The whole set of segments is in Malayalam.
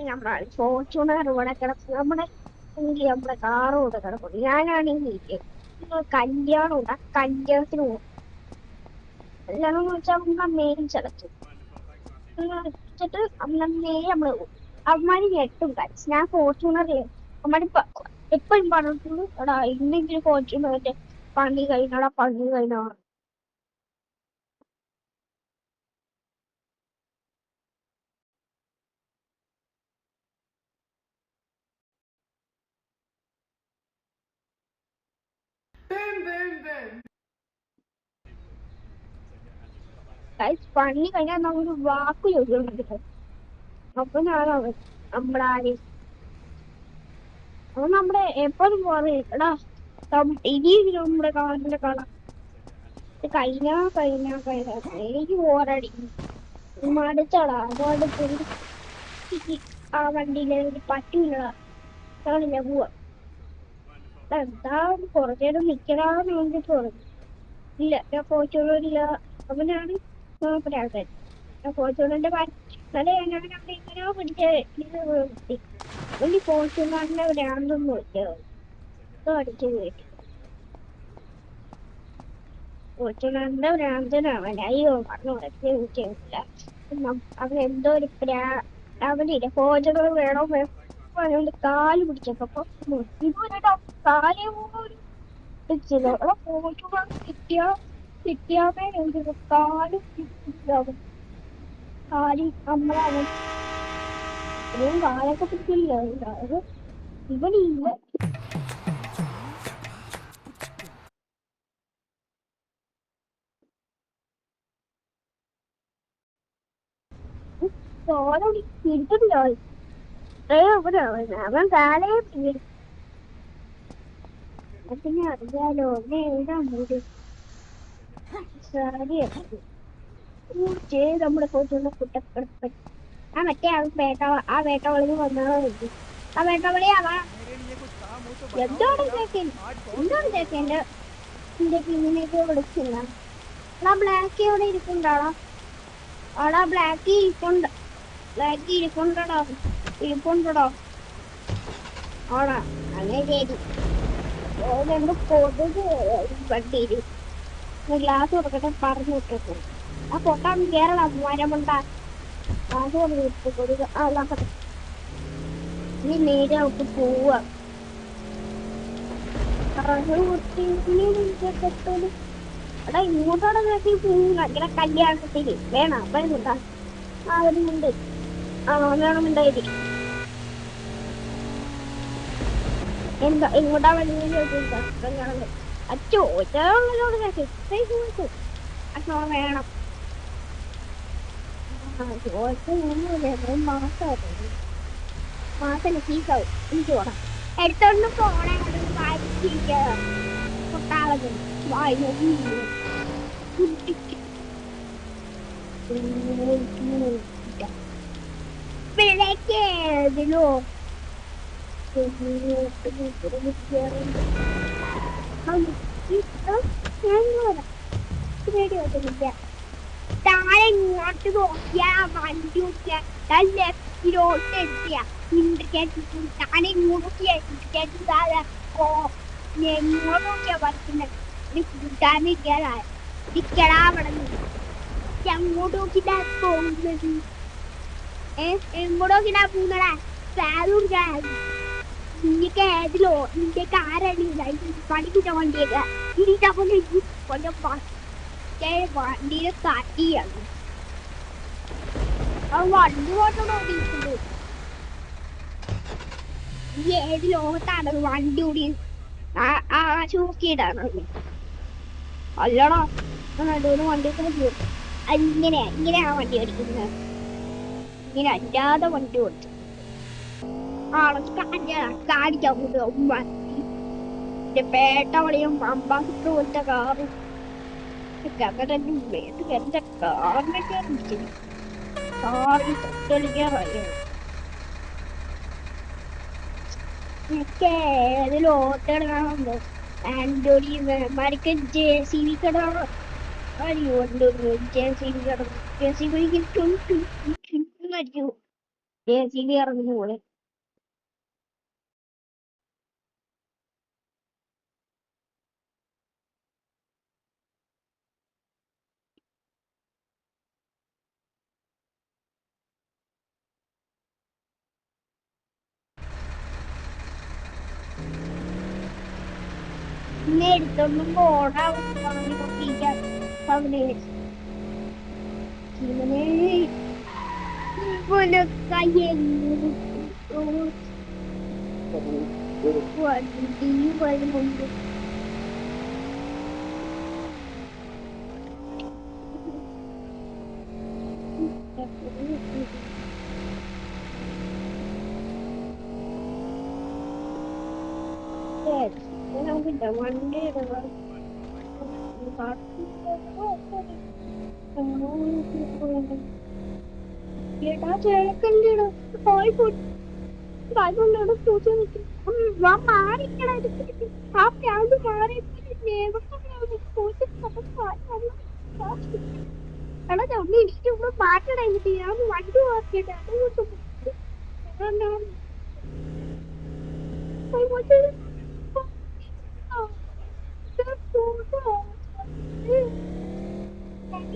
നമ്മുടെ ഫോർച്യൂണർ ഇവിടെ കിടക്കും. നമ്മുടെ കാറും ഇവിടെ കിടക്കും. ഞാനാണെങ്കിൽ കല്യാണം ഉണ്ട്, ആ കല്യാണത്തിന് പോകും. കല്യാണം എന്ന് വെച്ചാൽ നമ്മളെ മെയിൻ ചടച്ചു വെച്ചിട്ട് നമ്മള് പോകും. അവന്മാര് ഞെട്ടും കാര്യം. ഞാൻ ഫോർച്യൂണറിൽ അവന്മാര് എപ്പോഴും പറഞ്ഞിട്ടുള്ളൂ, എടാ ഇന്നെങ്കിലും ഫോർച്യൂണറിന്റെ പണി കഴിഞ്ഞാടാ, പണി കഴിഞ്ഞാ. പണി കഴിഞ്ഞാൽ നമുക്ക് വാക്ക് ചോദിക്കാൻ. അപ്പൊ ഞാനവൻ നമ്മളാര് അവൻ നമ്മുടെ എപ്പോഴും പറയും, എടാ ഇനിയും നമ്മുടെ കാറിന്റെ കാണാം. കഴിഞ്ഞ എനിക്ക് പോരാടി മടുത്തടാ. അതുകൊണ്ട് ആ വണ്ടിയിലെ പറ്റൂലടാ. കാണില്ല പോവാ. എന്താ കുറച്ചേരം നിക്കടാന്ന് വേണ്ടിട്ട് പറഞ്ഞു. ഇല്ല, ഞാൻ ഫോർച്യൂണറില്ല. അവനാണ് നോക്കുന്ന ആൾക്കാർ. ഞാൻ ഫോർച്യൂണറിന്റെ ഞാൻ അവിടെ എങ്ങനെയോ പിടിച്ച് നിർത്തി. വലിയ ഫോർച്യൂണറിന്റെ ഭ്രാന്തൊന്നും അടിച്ചു കയറ്റി. ഫോർച്യൂണറിന്റെ ഭ്രാന്തനാവൻ. അയ്യോ പറഞ്ഞു കിട്ടിയില്ല. അവനെന്തോ ഒരു അവനില്ല ഫോർച്യൂണർ വേണോ അവന്റെ കാല് പിടിച്ചപ്പോ ഇതുവരെട്ടോ കാലേ പോലും പിടിച്ചില്ല. ഫോർച്യൂണർ കിട്ടിയാമേ കാല് പിടിച്ചില്ലാവും. കാലി നമ്മളവൻ കാലൊക്കെ പിടിച്ചില്ല. അത് ഇവനില്ല. തോലി പിടിച്ചിട്ടില്ല. അവൻ കാലേ പിന്നെ അറിയാലോ എഴുതാൻ മൂടി നമ്മുടെ ഫോർച്യൂണർ കുട്ടപ്പെടുത്ത ആ വേട്ടവളി വന്നാളോ. ആ വേട്ടവളിയാവാ എന്താണ് ചേക്കേന്റെ പിന്നിലേക്ക് വിളിച്ചില്ല. ആ ബ്ലാക്ക് എവിടെ ഇരിപ്പുണ്ടാളോ? അവിടെ ബ്ലാക്ക് ഇരിപ്പുണ്ടോ ആടാ. അങ്ങനെ ശരി. ഓരോ കൊതുക് വണ്ടിയില് ഗ്ലാസ് കൊടുക്കട്ടെ പറഞ്ഞു വിട്ടു. ആ പൊട്ടാൻ കേരള മരമുണ്ടാ ഗ്ലാസ് കൊടുത്തു കൊതുക്. ഇനി നേരെ അവർക്ക് പോവാ. എടാ ഇങ്ങോട്ടോടെ നോക്കി പോവുക. ഇങ്ങനെ കല്യാണത്തിന് വേണം വരുന്നുണ്ടാ. ആ വരുന്നുണ്ട്. വേണമെന്നുണ്ടായി. എന്താ ഇങ്ങോട്ടാ വരുന്നത് ചോദിച്ചാ കല്യാണം ചോദിച്ചോട് ചോദിച്ചു. അച്ഛൻ വേണം. മാസം ഫീസാവും. എനിക്ക് പോണം. എടുത്തോണ്ട് പോണേ വായിച്ചിരിക്കാതെ പൊട്ടാളത് പിഴക്കേതിലോ താഴെ ഇങ്ങോട്ട് നോക്കിയാ വണ്ടി നോക്കിയാ ലെഫ്റ്റിലോട്ട് എത്തിയ ഇൻഡിക്കേറ്റർ താഴെ ഇങ്ങോട്ട് എങ്ങോട്ട് നോക്കിയാ വരക്കുന്നത് കൂട്ടാനിരിക്കാനായ ഇരിക്കടാ അവിടെ എങ്ങോട്ട് നോക്കിട്ടാ പോകുന്നത്. എങ്ങോട്ട് നോക്കിട്ടാ പോകുന്നടാ. നിനക്ക് ഏതിലോ നിന്റെ കാരടിയില്ല പഠിപ്പിച്ച വണ്ടിയൊക്കെ ഇരിക്കാൻ കൊല്ലം വണ്ടിയെ തട്ടിയാണ്. ആ വണ്ടി കൊണ്ടോ ഓടിക്കുന്നത്. ഏത് ലോകത്താണ് വണ്ടി ഓടി ചൂക്കിയിടാണ്. അല്ലടാ നടുവിന് വണ്ടിയൊക്കെ പോകും. ഇങ്ങനെയാ വണ്ടി ഓടിക്കുന്നത്. ഇങ്ങനെ അല്ലാതെ വണ്ടി ഓടിച്ചു കാണിക്കാൻ പോകുക. പേട്ടവളിയും അമ്പാസിറ്റർ പോലത്തെ കാറും എന്റെ കാറിനൊക്കെ കാറിൽ തൊട്ടളിക്കാറായി. ഏതിലോട്ടെടുക്കാണോ ആന്റോണി മരക്കൻ JCB കട അരിയുണ്ട്. JCB കടന്നു. JCB മരിച്ചു. JCB ഇറങ്ങുന്ന പോലെ. പിന്നെ എടുത്തൊന്നും ഓടാവുന്ന വണ്ടി വരുന്നുണ്ട്. വണ്ടിയുടെ ഏട്ടാ ചേക്കല്ലേടാ മാറിക്കടാ ആ പ്രാന്ത് മാറി എടാ ചമ്മി എനിക്ക് ഇവിടെ മാറ്റടാ എന്നിട്ട് ഞാൻ വണ്ടി മാറ്റിയിട്ട്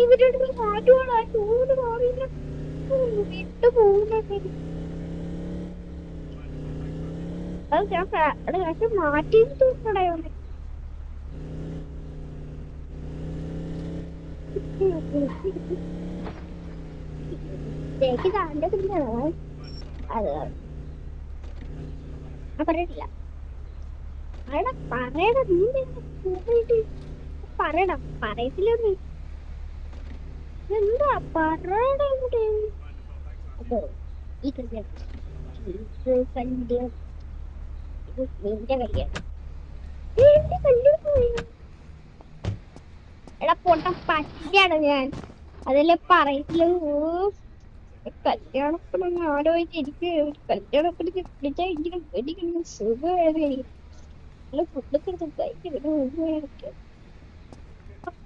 ഇവരുടെ മാറ്റുവാണ് ആ ചൂട് മാറിയില്ല വിട്ടു പോകുന്നുണ്ട്. അത് ഞാൻ മാറ്റി തൂക്കടയുണ്ട്. താൻ്റെ പിന്നെ അത് പറയട്ടില്ല. പറയണം നീ പറയണം പറയത്തില്ല എന്താ പറയണം അതോ ഇത് കല്യാണം ഇത് നിന്റെ കല്യാണം എന്റെ കല്യാണം എടാ പൊട്ട പറ്റിയാണ് ഞാൻ അതല്ലേ പറയത്തില്ല. കല്യാണത്തിനൊന്ന് ആലോചിച്ചിരിക്കുക കല്യാണത്തിന് വിളിച്ചാൽ ഇങ്ങനെ എനിക്ക് സുഖമായിരുന്നു. എനിക്ക് നല്ല ഫുഡൊക്കെ കഴിക്കും.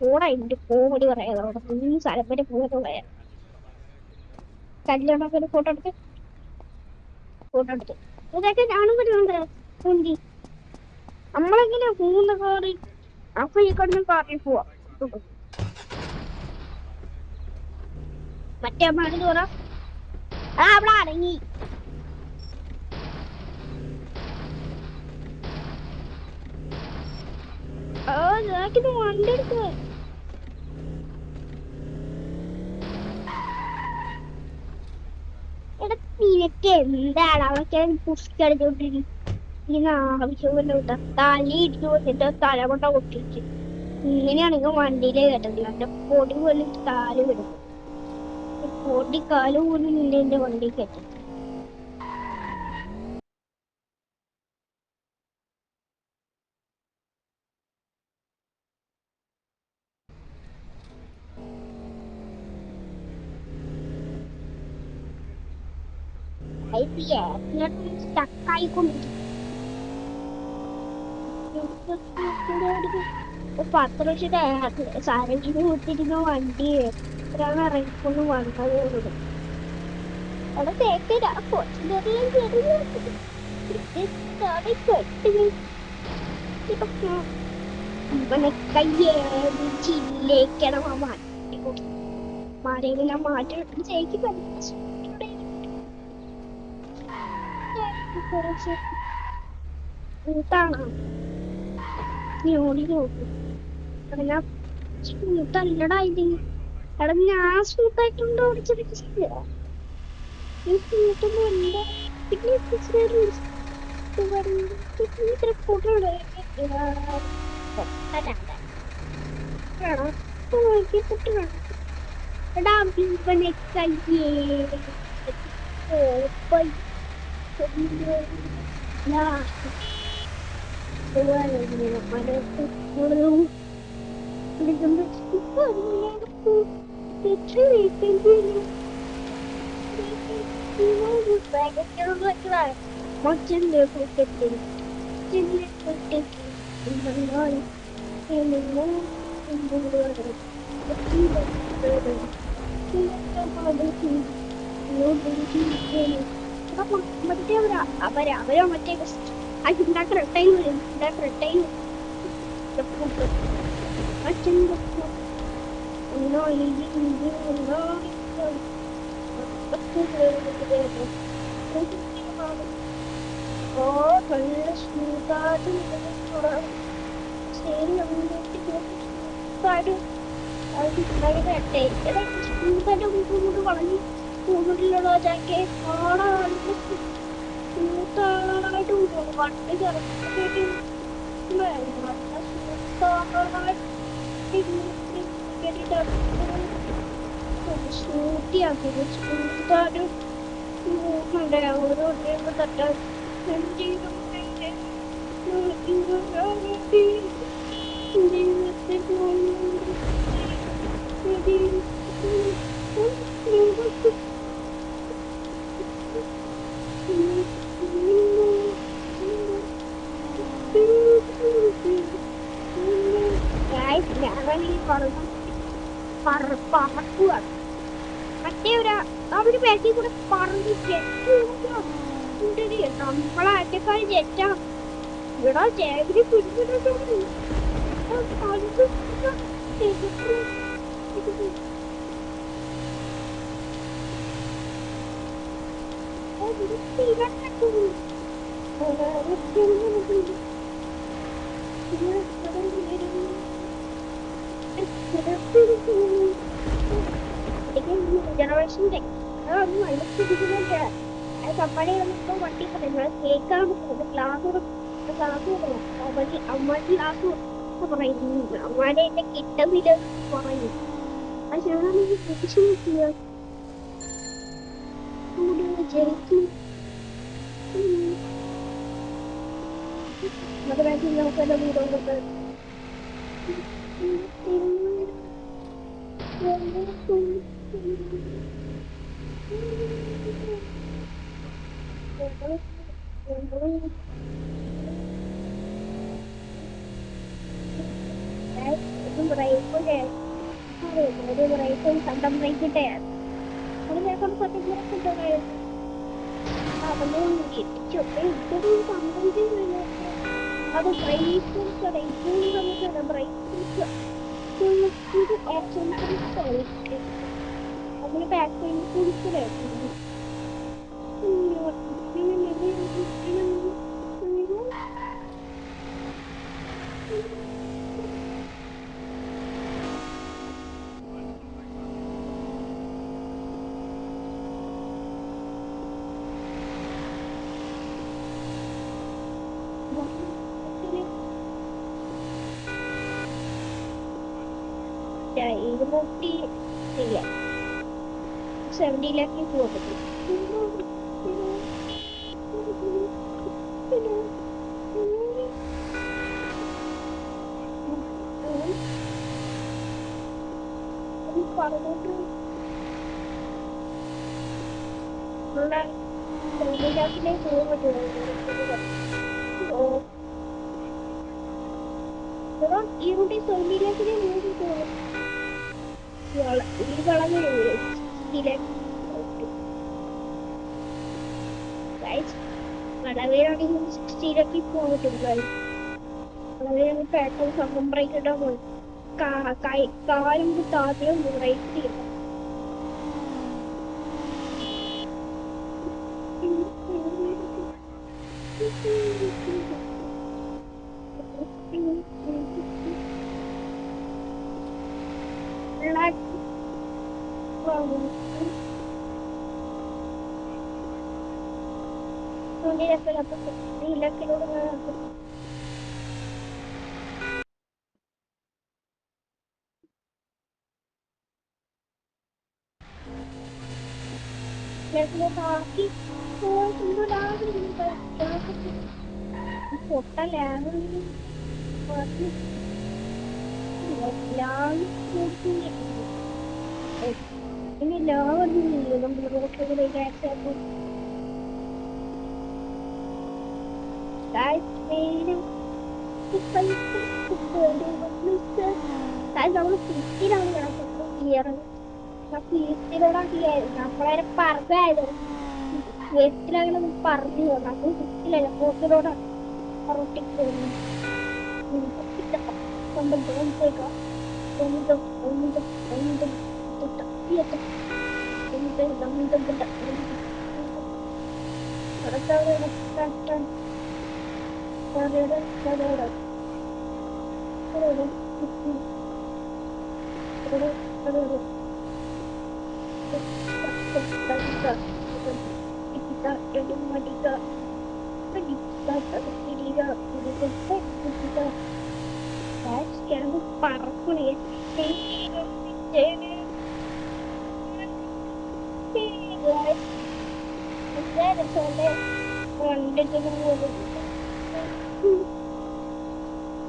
പോടാ എന്റെ കോമഡി പറയാതെ നീ സ്ഥലം വരെ പോകാൻ പറയാം. കല്യാണത്തിന് ഫോട്ടോ എടുത്ത് ഇതൊക്കെ ഞാനും വരുന്നുണ്ട്. കുണ്ടി നമ്മളെങ്ങനെ മൂന്ന് കാറി അപ്പൊ ഈ കണ്ണും കാറിൽ പോവാ. മറ്റേ അമ്മ പറ അവിടെ അടങ്ങി ഇത് വണ്ടി എടുക്കുക. എടാ നിനക്ക് എന്താണ് അവർക്ക് പുസ്തടിച്ചോണ്ടിരിക്കുന്ന ആവശ്യമല്ല കേട്ടാ. തലി ഇടിച്ചു കൊടുത്തിട്ട് തലകൊണ്ട കൊട്ടിച്ച് ഇങ്ങനെയാണെങ്കിൽ വണ്ടിയിലേ കേട്ടതില്ല. എന്റെ പൊടി പോലും കാല് വിടും. പൊടി കാല് പോലും ഇല്ല എന്റെ വണ്ടി കേട്ടത്. സ്റ്റക്കായിക്കൊണ്ടിരിക്കും. 10 ലക്ഷം സാരംഗിന് കൊടുത്തിരുന്ന വണ്ടി എത്രയാണ് ഇറങ്ങിക്കൊണ്ട് വന്നതേ ഉള്ളൂ. അവിടെ തേക്കില്ല കൊച്ചിനെ കയ്യേടിച്ചില്ലേക്കണം ആ മാറ്റി മാരെങ്കിലും മാറ്റി ചേക്ക് കൂട്ടാണോ നീ ഓടി നോക്കും. സ്മൂത്തല്ലടാ ഇത്. എടാ ഞാൻ സ്മൂത്തായിട്ടുണ്ട് ഓടിച്ചത്. മറ്റേ അവരോ മറ്റേ ഉണ്ടാക്കുന്ന ടൈം ഉണ്ടാക്കുന്ന ടൈം ഒന്നോ ഒന്നോ ഓ നല്ല സ്മൂത്തായിട്ട് ശരി സ്മൂത്തായിട്ട് കൊണ്ട് വളഞ്ഞ് കൂടുതലുള്ള ജാക്കെ കാണാൻ സ്മൂത്തായിട്ട് വണ്ടി കറക്റ്റായിട്ട് നല്ല സ്മൂത്തായിട്ട് സ്മൂത്തിയാക്കി സ്മൂത്തായിട്ട് ഓരോ തട്ടാൻ ജീവിതത്തിൽ പറക്കുക മറ്റേ അവര് ബാക്കിൽ കൂടെ പറഞ്ഞ് നമ്മളെ ആറ്റക്കാര് ജെറ്റാ ഇവിടെ ജാഗിരി പിടിച്ചിട്ടുണ്ട് ജനറേഷന്റെ കമ്പനി വന്നിപ്പോ വണ്ടി പറയുന്നത് കേൾക്കാൻ പറ്റുന്നത് ക്ലാസ് അമ്മ ക്ലാസ് പറയുന്നു അമ്മാരെ എന്നെ കിട്ടുന്നില്ല പറയും പക്ഷെ ഞാനൊന്ന് തിരിച്ചു നോക്കിയ ജയിക്കും മധുരാജി നമുക്കെല്ലാം വീടുകൊണ്ട് സ്വന്തം ബ്രേക്കിട്ടേ അത് ഞാൻ സത്യം അത് അതിന് ബാക്ക് പെയിൻ കുടിക്കലായിരുന്നു ഇരുന്നൂറ്റി 70 പോകാൻ പറ്റും പറഞ്ഞിട്ട് 70 പോകാൻ പറ്റും ഇരുന്നൂറ്റി 70 മൂന്ന് പോകും ഈ വളഞ്ഞ വളവേണെങ്കിൽ 60 പോകാൻ പറ്റും വളവേണെങ്കിൽ പെട്രോൾ സ്വന്തം ബ്രേക്ക് ഇട്ടാൽ പോയി കാലും താത്തിലും ബ്രേക്ക് ചെയ്യും നമ്മൾ റോട്ടിലേക്ക് നമ്മൾ സിറ്റിയിലാണ് കിടക്കുന്നത് വീട്ടിലോടാക്കിയായിരുന്നു നമ്മളെ പറഞ്ഞായിരുന്നു വീട്ടിലൊന്നും പറഞ്ഞു നമ്മൾ വീട്ടിലല്ല പോത്തിലോടാ റൊട്ടിക്ക് പോകുന്നു സ്വന്തം തോന്നിട്ടേക്കാം സ്വന്തം സ്വന്തം സ്വന്തം തപ്പിയെത്തും സ്വന്തം സ്വന്തം പറക്കണേ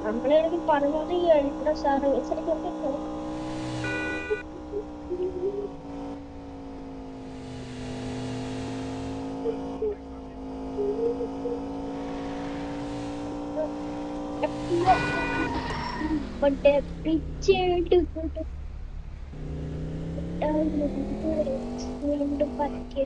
നമ്മളെ പറഞ്ഞത് എഴുത സർവീസ് പിച്ചേട്ട് വീണ്ടും പറ്റിയ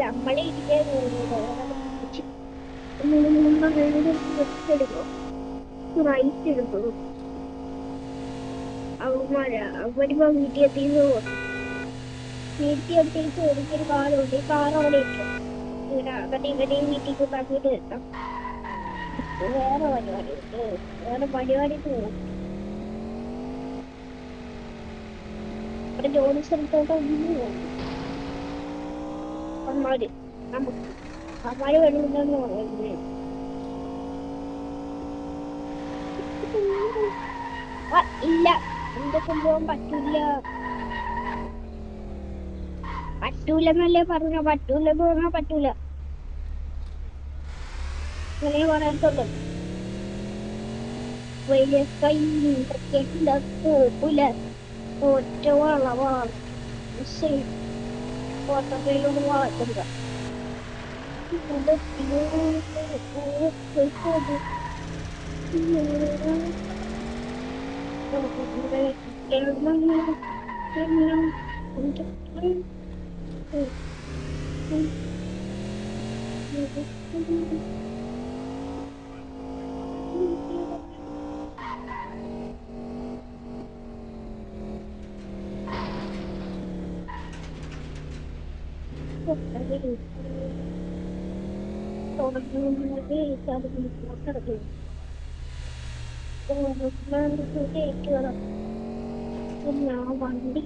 നമ്മളെ ഇരിക്കാൻ എടുക്കും റൈറ്റ് എടുക്കും അവരിപ്പോ വീട്ടിൽ എത്തിയത് വീട്ടിൽ എത്തിയിട്ട് എനിക്കൊരു കാറുണ്ട് കാർ അവിടെ ഇട്ടു എന്നിട്ട് ഇവരെയും വീട്ടിൽ പറഞ്ഞിട്ട് എത്താം വേറെ പരിപാടി ഉണ്ട് വേറെ പരിപാടി പോകും അവിടെ ജോലി സ്ഥലത്തോട്ട് പോകും അമ്മാര് നമുക്ക് അമ്മാര് വരുന്നുണ്ടെന്ന് പറയുന്നത് ഇല്ല എന്റെ കൊണ്ടുപോകാൻ പറ്റൂല പറ്റൂലെന്നല്ലേ പറഞ്ഞ പറ്റൂലെന്ന് പറഞ്ഞാൽ പറ്റൂല അങ്ങനെ പറയത്തുള്ളൂ വലിയ കൈ പോകൂല ഒറ്റ വളവാണ് കോട്ടക്കയിലൊന്ന് വളർത്തുക ഞാൻ വണ്ടി